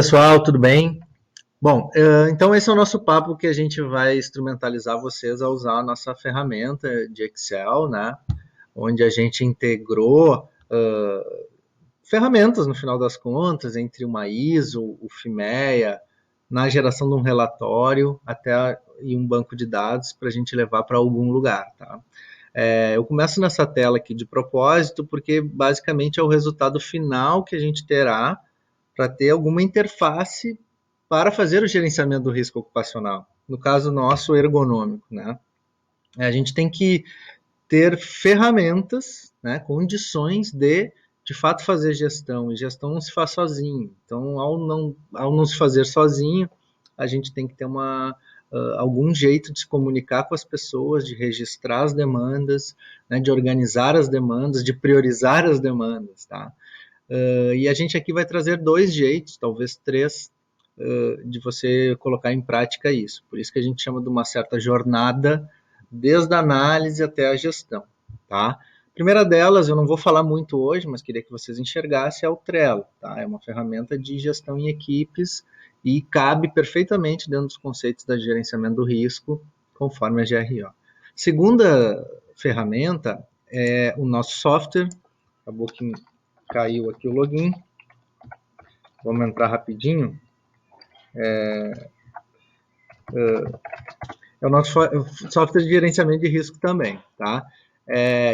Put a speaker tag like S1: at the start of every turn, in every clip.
S1: Pessoal, tudo bem? Bom, então esse é o nosso papo que a gente vai instrumentalizar vocês a usar a nossa ferramenta de Excel, né? Onde a gente integrou ferramentas, no final das contas, entre uma ISO, o FIMEA, na geração de um relatório até e um banco de dados para a gente levar para algum lugar, tá? Eu começo nessa tela aqui de propósito porque basicamente é o resultado final que a gente terá para ter alguma interface para fazer o gerenciamento do risco ocupacional. No caso nosso, ergonômico, né? A gente tem que ter ferramentas, né, condições de fato fazer gestão. E gestão não se faz sozinho. Então, ao não se fazer sozinho, a gente tem que ter algum jeito de se comunicar com as pessoas, de registrar as demandas, né, de organizar as demandas, de priorizar as demandas, tá? E a gente aqui vai trazer dois jeitos, talvez três, de você colocar em prática isso. Por isso que a gente chama de uma certa jornada, desde a análise até a gestão. Tá? A primeira delas, eu não vou falar muito hoje, mas queria que vocês enxergassem, é o Trello. Tá? É uma ferramenta de gestão em equipes e cabe perfeitamente dentro dos conceitos da gerenciamento do risco, conforme a GRO. Segunda ferramenta é o nosso software. Acabou que caiu aqui o login. Vamos entrar rapidinho. É o nosso software de gerenciamento de risco também, tá?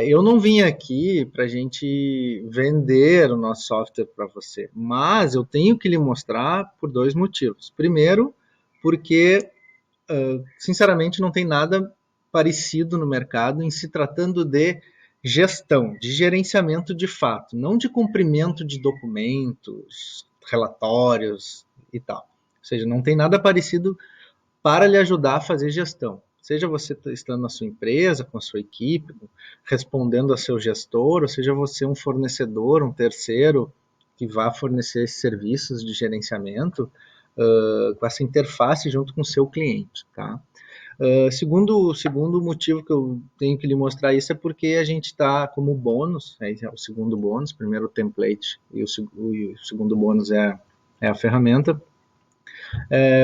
S1: Eu não vim aqui para a gente vender o nosso software para você, mas eu tenho que lhe mostrar por dois motivos. Primeiro, porque, sinceramente, não tem nada parecido no mercado em se tratando de gestão, de gerenciamento de fato, não de cumprimento de documentos, relatórios e tal. Ou seja, não tem nada parecido para lhe ajudar a fazer gestão. Seja você estando na sua empresa, com a sua equipe, respondendo a seu gestor, ou seja você um fornecedor, um terceiro que vá fornecer esses serviços de gerenciamento com essa interface junto com o seu cliente. Tá? Segundo motivo que eu tenho que lhe mostrar isso é porque a gente está como bônus, é o segundo bônus, primeiro o template e o segundo bônus é a ferramenta.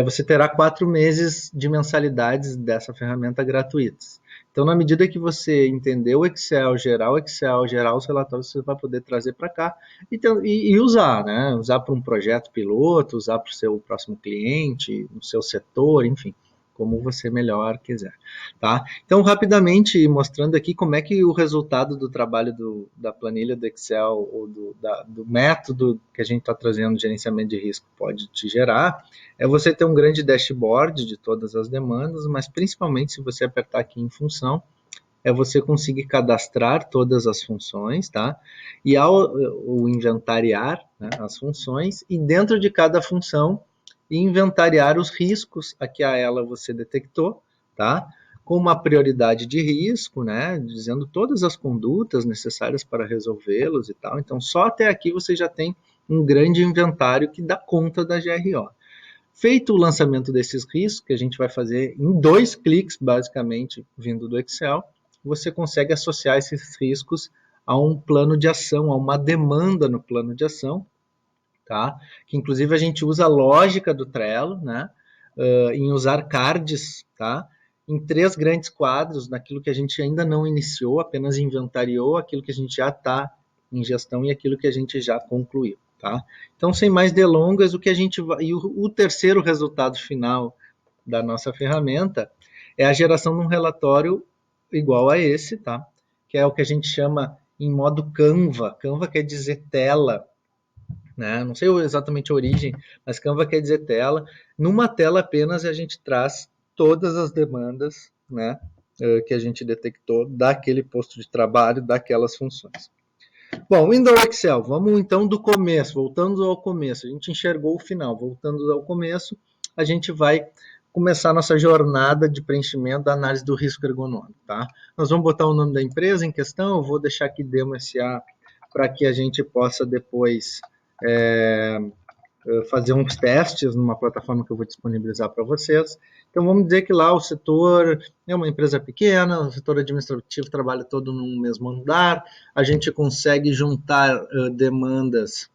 S1: Você terá 4 meses de mensalidades dessa ferramenta gratuitas. Então, na medida que você entender o Excel, gerar os relatórios, você vai poder trazer para cá e usar, né? Usar para um projeto piloto, usar para o seu próximo cliente, no seu setor, enfim, como você melhor quiser. Tá? Então, rapidamente mostrando aqui como é que o resultado do trabalho da planilha do Excel ou do método que a gente está trazendo de gerenciamento de risco pode te gerar, é você ter um grande dashboard de todas as demandas, mas principalmente se você apertar aqui em função, é você conseguir cadastrar todas as funções, tá? E ao inventariar, né, as funções, e dentro de cada função, inventariar os riscos a que a ela você detectou, tá? Com uma prioridade de risco, né? Dizendo todas as condutas necessárias para resolvê-los e tal. Então, só até aqui você já tem um grande inventário que dá conta da GRO. Feito o lançamento desses riscos, que a gente vai fazer em 2 cliques, basicamente, vindo do Excel, você consegue associar esses riscos a um plano de ação, a uma demanda no plano de ação, tá? Que inclusive a gente usa a lógica do Trello, né? Em usar cards, tá? Em 3 grandes quadros, naquilo que a gente ainda não iniciou, apenas inventariou, aquilo que a gente já está em gestão e aquilo que a gente já concluiu. Tá? Então, sem mais delongas, o que a gente vai. E o terceiro resultado final da nossa ferramenta é a geração de um relatório igual a esse, tá? Que é o que a gente chama em modo Canva. Canva quer dizer tela, né? Não sei exatamente a origem, mas Canva quer dizer tela. Numa tela apenas a gente traz todas as demandas, né? Que a gente detectou daquele posto de trabalho, daquelas funções. Bom, indo ao Excel, vamos então do começo, voltando ao começo. A gente enxergou o final, voltando ao começo, a gente vai começar a nossa jornada de preenchimento da análise do risco ergonômico. Tá? Nós vamos botar o nome da empresa em questão, eu vou deixar aqui Demo SA para que a gente possa depois fazer uns testes numa plataforma que eu vou disponibilizar para vocês. Então vamos dizer que lá o setor é uma empresa pequena, o setor administrativo trabalha todo no mesmo andar, a gente consegue juntar demandas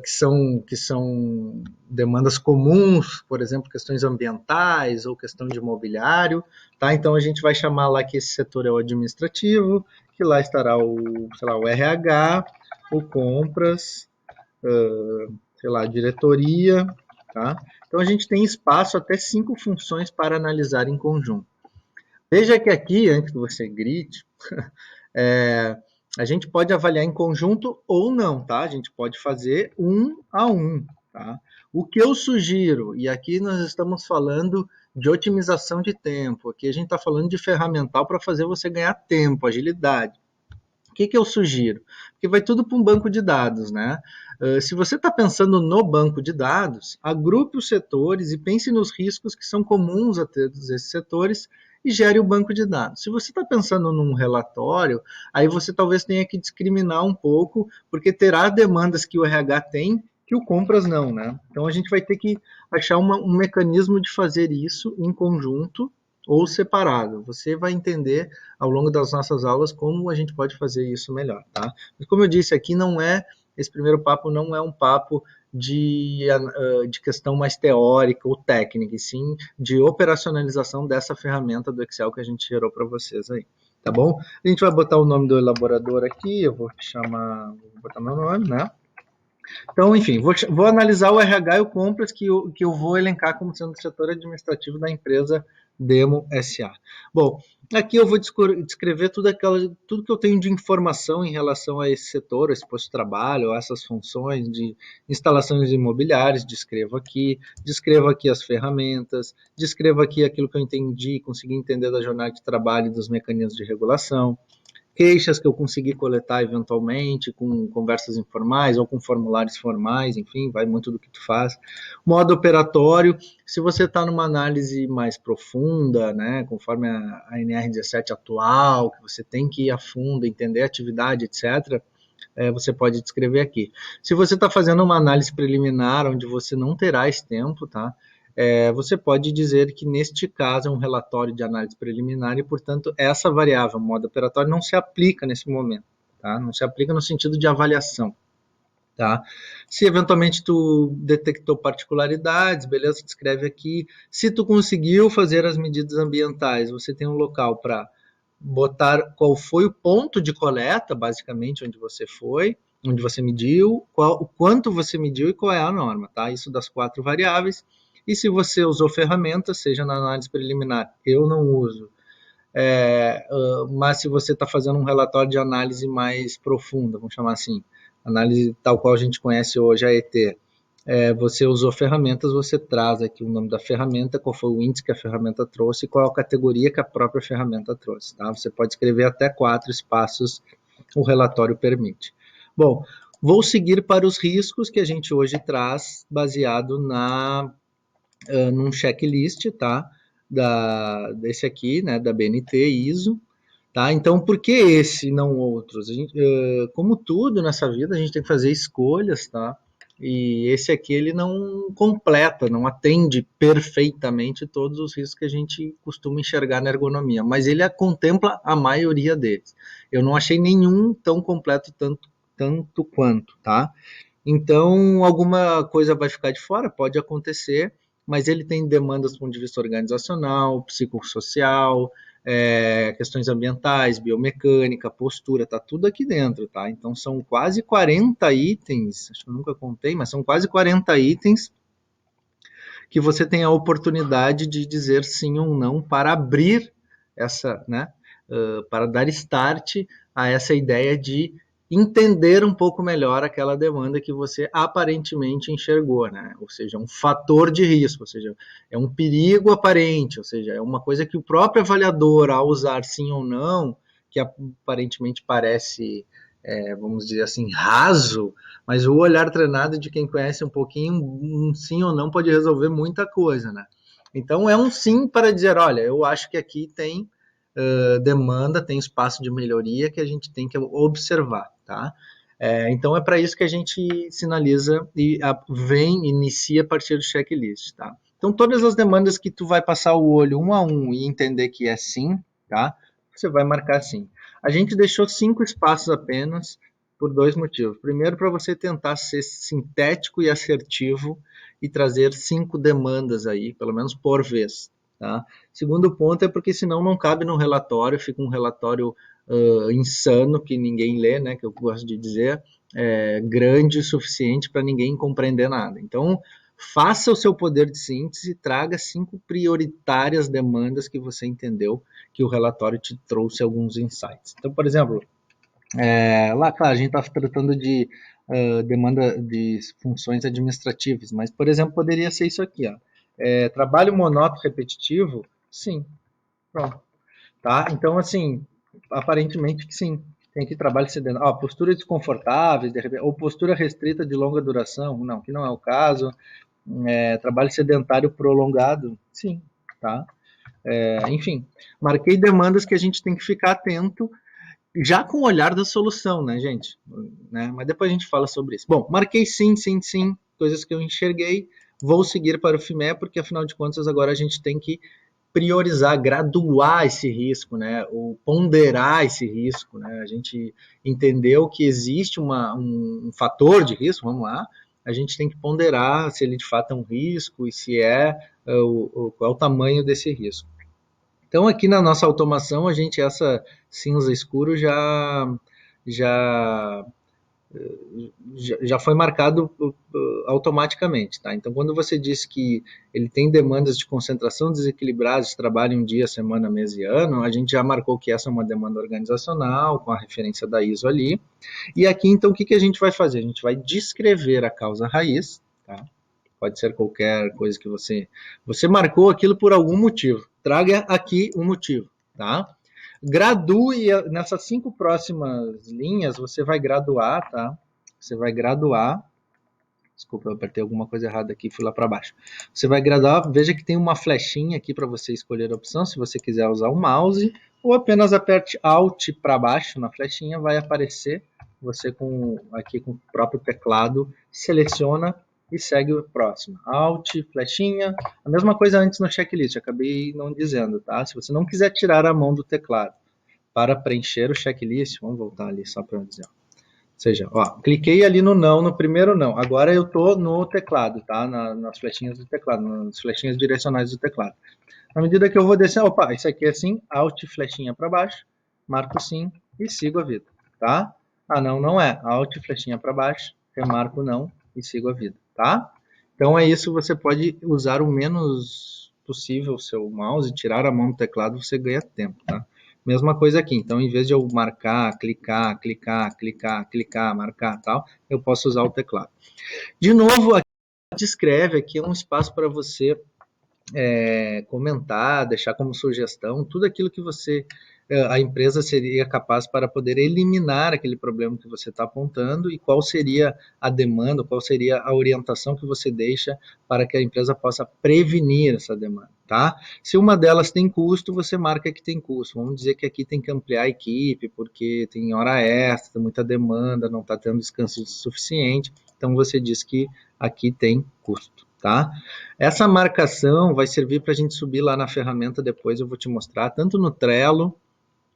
S1: que são demandas comuns, por exemplo, questões ambientais ou questão de imobiliário, tá? Então a gente vai chamar lá que esse setor é o administrativo, que lá estará o, sei lá, o RH, o compras, sei lá, diretoria, tá? Então a gente tem espaço até 5 funções para analisar em conjunto. Veja que aqui, antes que você grite, é, a gente pode avaliar em conjunto ou não, tá? A gente pode fazer um a um, tá? O que eu sugiro, e aqui nós estamos falando de otimização de tempo, aqui a gente está falando de ferramental para fazer você ganhar tempo, agilidade. O que eu sugiro? Porque vai tudo para um banco de dados, né? Se você está pensando no banco de dados, agrupe os setores e pense nos riscos que são comuns a todos esses setores e gere o banco de dados. Se você está pensando num relatório, aí você talvez tenha que discriminar um pouco, porque terá demandas que o RH tem que o compras não, né? Então a gente vai ter que achar um mecanismo de fazer isso em conjunto ou separado. Você vai entender ao longo das nossas aulas como a gente pode fazer isso melhor, tá? Mas como eu disse, aqui não é, esse primeiro papo não é um papo de questão mais teórica ou técnica, e sim de operacionalização dessa ferramenta do Excel que a gente gerou para vocês aí, tá bom? A gente vai botar o nome do elaborador aqui, eu vou chamar, vou botar meu nome, né? Então, enfim, vou analisar o RH e o compras que eu vou elencar como sendo o setor administrativo da empresa Demo SA. Bom, aqui eu vou descrever tudo que eu tenho de informação em relação a esse setor, a esse posto de trabalho, a essas funções de instalações imobiliárias, descrevo aqui as ferramentas, descrevo aqui aquilo que eu entendi, consegui entender da jornada de trabalho e dos mecanismos de regulação, queixas que eu consegui coletar eventualmente com conversas informais ou com formulários formais, enfim, vai muito do que tu faz. Modo operatório, se você está numa análise mais profunda, né, conforme a NR17 atual, que você tem que ir a fundo, entender a atividade, etc., você pode descrever aqui. Se você está fazendo uma análise preliminar, onde você não terá esse tempo, tá? Você pode dizer que neste caso é um relatório de análise preliminar e, portanto, essa variável, modo operatório, não se aplica nesse momento, tá? Não se aplica no sentido de avaliação, tá? Se eventualmente tu detectou particularidades, beleza, descreve aqui. Se tu conseguiu fazer as medidas ambientais, você tem um local para botar qual foi o ponto de coleta, basicamente, onde você foi, onde você mediu, o quanto você mediu e qual é a norma, tá? Isso das 4 variáveis. E se você usou ferramentas, seja na análise preliminar, eu não uso, mas se você está fazendo um relatório de análise mais profunda, vamos chamar assim, análise tal qual a gente conhece hoje, a ET, você usou ferramentas, você traz aqui o nome da ferramenta, qual foi o índice que a ferramenta trouxe e qual a categoria que a própria ferramenta trouxe, tá? Você pode escrever até 4 espaços, o relatório permite. Bom, vou seguir para os riscos que a gente hoje traz, baseado num checklist, tá? Desse aqui, né, da BNT ISO, tá? Então, por que esse e não outros? Como tudo nessa vida, a gente tem que fazer escolhas, tá? E esse aqui ele não completa, não atende perfeitamente todos os riscos que a gente costuma enxergar na ergonomia, mas ele contempla a maioria deles. Eu não achei nenhum tão completo tanto quanto, tá? Então, alguma coisa vai ficar de fora, pode acontecer, mas ele tem demandas do ponto de vista organizacional, psicossocial, questões ambientais, biomecânica, postura, tá tudo aqui dentro, tá? Então são quase 40 itens, acho que eu nunca contei, mas são quase 40 itens que você tem a oportunidade de dizer sim ou não para abrir essa, né? Para dar start a essa ideia de entender um pouco melhor aquela demanda que você aparentemente enxergou, né? Ou seja, um fator de risco, ou seja, é um perigo aparente, ou seja, é uma coisa que o próprio avaliador, ao usar sim ou não, que aparentemente parece, vamos dizer assim, raso, mas o olhar treinado de quem conhece um pouquinho, um sim ou não pode resolver muita coisa, né? Então é um sim para dizer, olha, eu acho que aqui tem demanda, tem espaço de melhoria que a gente tem que observar, tá? Então é para isso que a gente sinaliza e inicia a partir do checklist, tá? Então todas as demandas que tu vai passar o olho um a um e entender que é sim, tá? Você vai marcar sim. A gente deixou 5 espaços apenas por dois motivos. Primeiro, para você tentar ser sintético e assertivo e trazer 5 demandas aí, pelo menos por vez. Tá? Segundo ponto é porque senão não cabe no relatório, fica um relatório insano que ninguém lê, né, que eu gosto de dizer, grande o suficiente para ninguém compreender nada. Então, faça o seu poder de síntese e traga 5 prioritárias demandas que você entendeu que o relatório te trouxe alguns insights. Então, por exemplo, lá, claro, a gente está tratando de demanda de funções administrativas, mas, por exemplo, poderia ser isso aqui, ó. Trabalho monótono repetitivo? Sim, pronto. Tá? Então, assim, aparentemente que sim. Tem aqui trabalho sedentário, postura desconfortável, de repente, ou postura restrita de longa duração? Não, que não é o caso. Trabalho sedentário prolongado? Sim, tá? Enfim, marquei demandas que a gente tem que ficar atento já com o olhar da solução, né, gente? Né? Mas depois a gente fala sobre isso. Bom, marquei sim, sim, sim, coisas que eu enxerguei, vou seguir para o FIME, porque afinal de contas agora a gente tem que priorizar, graduar esse risco, né? Ou ponderar esse risco, né? A gente entendeu que existe um fator de risco, vamos lá, a gente tem que ponderar se ele de fato é um risco e se qual é o tamanho desse risco. Então, aqui na nossa automação, a gente, essa cinza escuro já, já foi marcado automaticamente. Tá? Então, quando você diz que ele tem demandas de concentração desequilibradas, trabalho um dia, semana, mês e ano, a gente já marcou que essa é uma demanda organizacional, com a referência da ISO ali. E aqui, então, o que a gente vai fazer? A gente vai descrever a causa raiz, tá? Pode ser qualquer coisa que você marcou aquilo por algum motivo. Traga aqui um motivo, tá? Gradue nessas 5 próximas linhas, você vai graduar, tá? Você vai graduar. Desculpa, eu apertei alguma coisa errada aqui, fui lá para baixo. Você vai graduar, veja que tem uma flechinha aqui para você escolher a opção, se você quiser usar o mouse, ou apenas aperte Alt para baixo na flechinha, vai aparecer você aqui com o próprio teclado, seleciona e segue o próximo. Alt, flechinha, a mesma coisa antes no checklist, acabei não dizendo, tá? Se você não quiser tirar a mão do teclado para preencher o checklist, vamos voltar ali só para dizer. Ou seja, ó, cliquei ali no não, no primeiro não. Agora eu estou no teclado, tá? Nas flechinhas do teclado, nas flechinhas direcionais do teclado. Na medida que eu vou descer, opa, isso aqui é sim, Alt, flechinha para baixo, marco sim e sigo a vida, tá? Ah, não, não é. Alt, flechinha para baixo, remarco não e sigo a vida, tá? Então é isso, você pode usar o menos possível o seu mouse, tirar a mão do teclado, você ganha tempo, tá? Mesma coisa aqui, então em vez de eu marcar, clicar, clicar, clicar, clicar, marcar tal, eu posso usar o teclado. De novo, aqui descreve, aqui é um espaço para você comentar, deixar como sugestão, tudo aquilo que a empresa seria capaz para poder eliminar aquele problema que você está apontando e qual seria a demanda, qual seria a orientação que você deixa para que a empresa possa prevenir essa demanda, tá? Se uma delas tem custo, você marca que tem custo. Vamos dizer que aqui tem que ampliar a equipe porque tem hora extra, tem muita demanda, não está tendo descanso suficiente, então você diz que aqui tem custo. Tá? Essa marcação vai servir para a gente subir lá na ferramenta, depois eu vou te mostrar, tanto no Trello,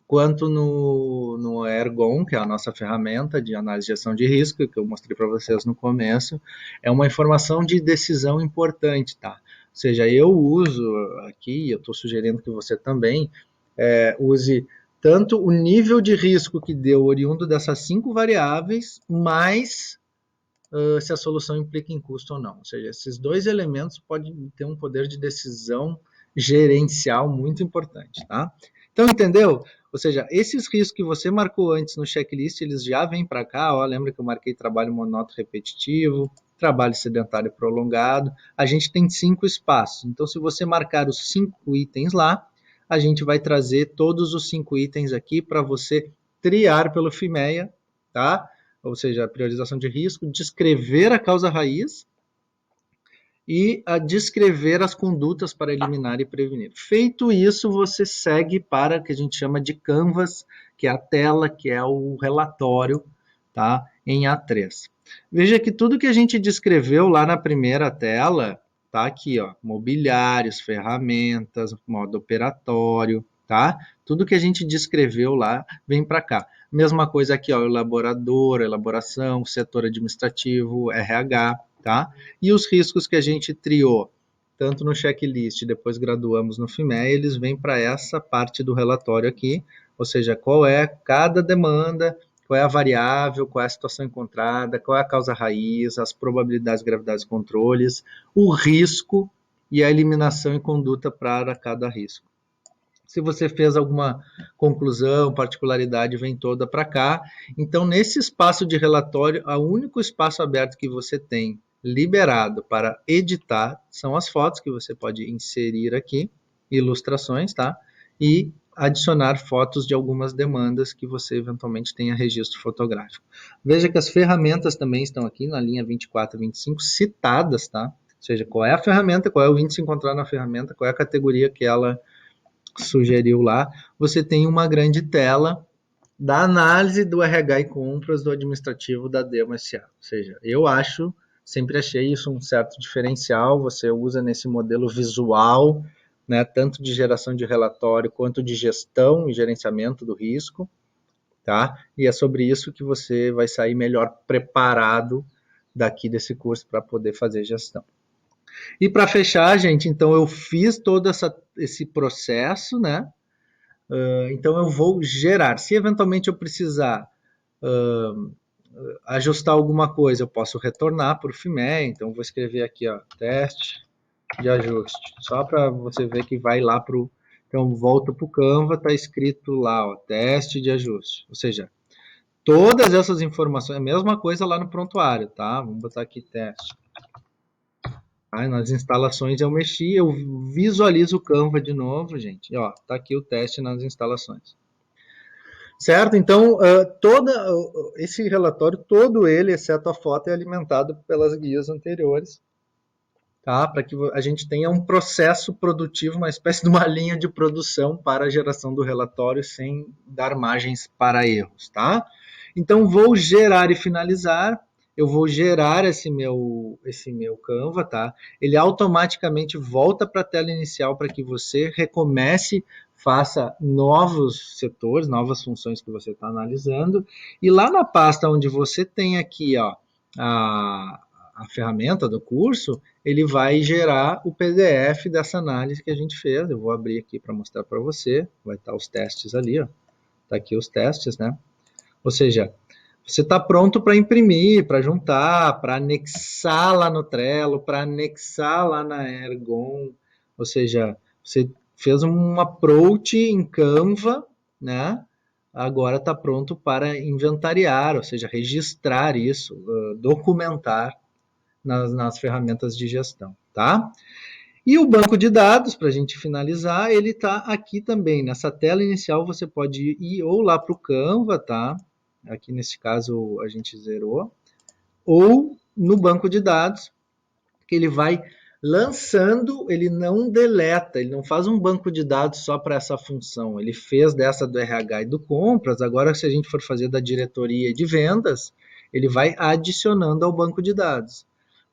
S1: quanto no Ergon, que é a nossa ferramenta de análise de gestão de risco, que eu mostrei para vocês no começo. É uma informação de decisão importante, tá? Ou seja, eu uso aqui, eu estou sugerindo que você também use tanto o nível de risco que deu oriundo dessas 5 variáveis, mais se a solução implica em custo ou não. Ou seja, esses 2 elementos podem ter um poder de decisão gerencial muito importante, tá? Então, entendeu? Ou seja, esses riscos que você marcou antes no checklist, eles já vêm para cá, ó, lembra que eu marquei trabalho monótono repetitivo, trabalho sedentário prolongado, a gente tem 5 espaços. Então, se você marcar os 5 itens lá, a gente vai trazer todos os 5 itens aqui para você triar pelo FIMEA, tá? Ou seja, a priorização de risco, descrever a causa raiz e a descrever as condutas para eliminar e prevenir. Feito isso, você segue para o que a gente chama de Canvas, que é a tela, que é o relatório, tá? Em A3. Veja que tudo que a gente descreveu lá na primeira tela, tá aqui, ó, mobiliários, ferramentas, modo operatório, tá? Tudo que a gente descreveu lá vem para cá. Mesma coisa aqui, ó, elaborador, elaboração, setor administrativo, RH, tá? E os riscos que a gente triou, tanto no checklist, depois graduamos no FIME, eles vêm para essa parte do relatório aqui, ou seja, qual é cada demanda, qual é a variável, qual é a situação encontrada, qual é a causa raiz, as probabilidades, gravidades e controles, o risco e a eliminação e conduta para cada risco. Se você fez alguma conclusão, particularidade, vem toda para cá. Então, nesse espaço de relatório, o único espaço aberto que você tem liberado para editar são as fotos que você pode inserir aqui, ilustrações, tá? E adicionar fotos de algumas demandas que você eventualmente tenha registro fotográfico. Veja que as ferramentas também estão aqui na linha 24 e 25 citadas, tá? Ou seja, qual é a ferramenta, qual é o índice encontrado na ferramenta, qual é a categoria que ela sugeriu lá. Você tem uma grande tela da análise do RH e compras do administrativo da Demo SA. Ou seja, eu acho, sempre achei isso um certo diferencial, você usa nesse modelo visual, né, tanto de geração de relatório quanto de gestão e gerenciamento do risco, tá? E é sobre isso que você vai sair melhor preparado daqui desse curso para poder fazer gestão. E para fechar, gente, então eu fiz todo esse processo, né? Então eu vou gerar. Se eventualmente eu precisar ajustar alguma coisa, eu posso retornar para o FIME. Então vou escrever aqui, ó, teste de ajuste, só para você ver que vai lá para o. Então volto para o Canva, está escrito lá, ó, teste de ajuste. Ou seja, todas essas informações, a mesma coisa lá no prontuário, tá? Vamos botar aqui teste. Aí nas instalações eu mexi, eu visualizo o Canva de novo, gente. E, ó, tá aqui o teste nas instalações. Certo? Então, esse relatório, todo ele, exceto a foto, é alimentado pelas guias anteriores, tá? Para que a gente tenha um processo produtivo, uma espécie de uma linha de produção para a geração do relatório sem dar margens para erros, tá? Então, vou gerar e finalizar. Eu vou gerar esse meu Canva, tá? Ele automaticamente volta para a tela inicial para que você recomece, faça novos setores, novas funções que você está analisando. E lá na pasta onde você tem aqui, ó, a ferramenta do curso, ele vai gerar o PDF dessa análise que a gente fez. Eu vou abrir aqui para mostrar para você. Vai estar os testes ali, ó. Tá aqui os testes, né? Ou seja, você está pronto para imprimir, para juntar, para anexar lá no Trello, para anexar lá na Ergon. Ou seja, você fez um approach em Canva, né? Agora está pronto para inventariar, ou seja, registrar isso, documentar nas ferramentas de gestão, tá? E o banco de dados, para a gente finalizar, ele está aqui também. Nessa tela inicial você pode ir ou lá para o Canva, tá? Aqui nesse caso a gente zerou. Ou no banco de dados, que ele vai lançando, ele não deleta, ele não faz um banco de dados só para essa função. Ele fez dessa do RH e do compras, agora se a gente for fazer da diretoria de vendas, ele vai adicionando ao banco de dados.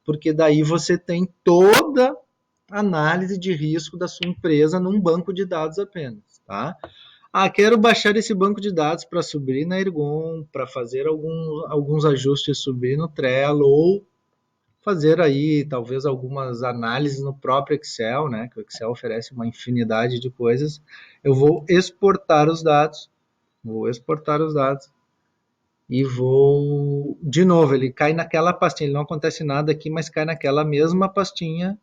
S1: Porque daí você tem toda a análise de risco da sua empresa num banco de dados apenas, tá? Ah, quero baixar esse banco de dados para subir na Ergon, para fazer alguns ajustes, subir no Trello, ou fazer aí talvez algumas análises no próprio Excel, né? Que o Excel oferece uma infinidade de coisas. Eu vou exportar os dados, e vou, de novo, ele cai naquela pastinha, ele não acontece nada aqui, mas cai naquela mesma pastinha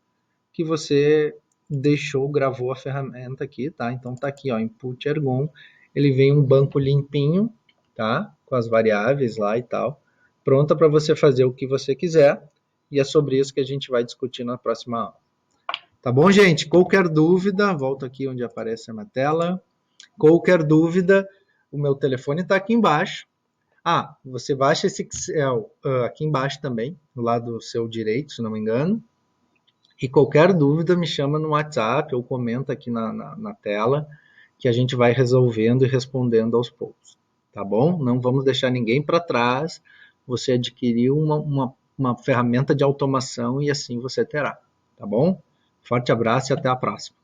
S1: que você deixou, gravou a ferramenta aqui, tá? Então tá aqui, ó, input Ergon, ele vem um banco limpinho, tá? Com as variáveis lá e tal, pronta para você fazer o que você quiser, e é sobre isso que a gente vai discutir na próxima aula. Tá bom, gente? Qualquer dúvida, volta aqui onde aparece na tela. Qualquer dúvida, o meu telefone está aqui embaixo. Ah, você baixa esse Excel aqui embaixo também, do lado do seu direito, se não me engano. E qualquer dúvida me chama no WhatsApp ou comenta aqui na tela, que a gente vai resolvendo e respondendo aos poucos. Tá bom? Não vamos deixar ninguém para trás. Você adquiriu uma ferramenta de automação e assim você terá. Tá bom? Forte abraço e até a próxima.